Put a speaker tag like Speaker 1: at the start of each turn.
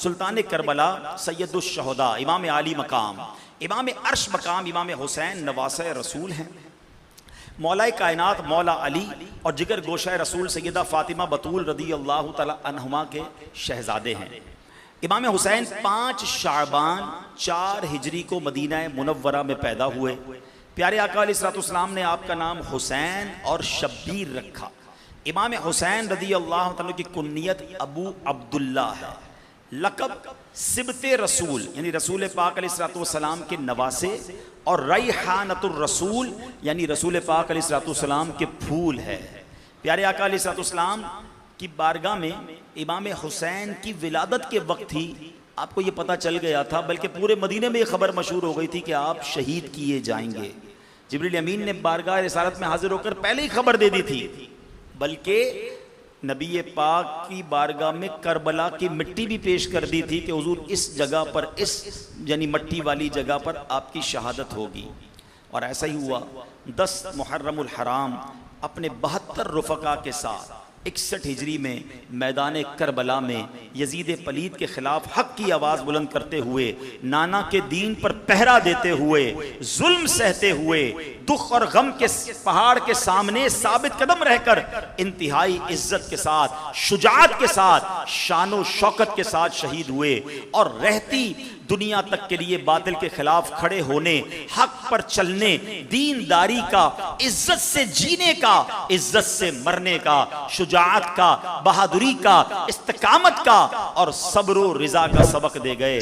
Speaker 1: सुल्तान Karbala सैयदुश्शहुदा इमाम आली मकाम इमाम अर्श मकाम इमाम हुसैन नवासे रसूल हैं। मौलाए कायनात मौला अली और जिगर गोशा रसूल सैयदा फातिमा बतूल रदी अल्लाह तआला अन्हुमा के शहजादे हैं। इमाम हुसैन 5 शाबान 4 हिजरी को मदीना मुनव्वरा में पैदा हुए। प्यारे आका अलैहिस्सलाम ने आपका नाम हुसैन और शब्बीर रखा। इमाम हुसैन रदी अल्लाह तआला की कुन्नियत अबू अब्दुल्ला है। लक़ब सिबते रसूल यानी रसूल पाक अलैहिस्सलाम के नवासे और रैहानतुर रसूल यानी रसूल पाक अलैहिस्सलाम के फूल है। प्यारे आका अलैहिस्सलाम की बारगाह में इमाम हुसैन की विलादत के वक्त ही आपको ये पता चल गया था, बल्कि पूरे मदीने में ये खबर मशहूर हो गई थी कि आप शहीद किए जाएंगे। जिब्रील अमीन ने बारगाह रिसालत में हाजिर होकर पहले ही खबर दे दी थी, बल्कि नबी पाक की बारगाह में करबला की मिट्टी भी पेश कर दी थी कि हुजूर इस जगह पर, इस यानी मट्टी वाली जगह पर आपकी शहादत होगी। और ऐसा ही हुआ। 10 मुहर्रमुल हराम अपने 72 रुफ़का के साथ 61 हिजरी में मैदान करबला में यजीद पलीद के खिलाफ हक की आवाज़ बुलंद करते हुए, नाना के दीन पर पहरा देते हुए, जुल्म सहते हुए, दुख और गम के पहाड़ के सामने साबित कदम रहकर इंतहाई इज्जत के साथ, शुजाअत के साथ, शानो शौकत के साथ शहीद हुए। और रहती दुनिया तक के लिए बातिल के खिलाफ खड़े होने, हक पर चलने, दीनदारी का, इज्जत से जीने का, इज्जत से मरने का, शुजाअत का, बहादुरी का, इस्तिकामत का और सब्र व रिजा का सबक दे गए।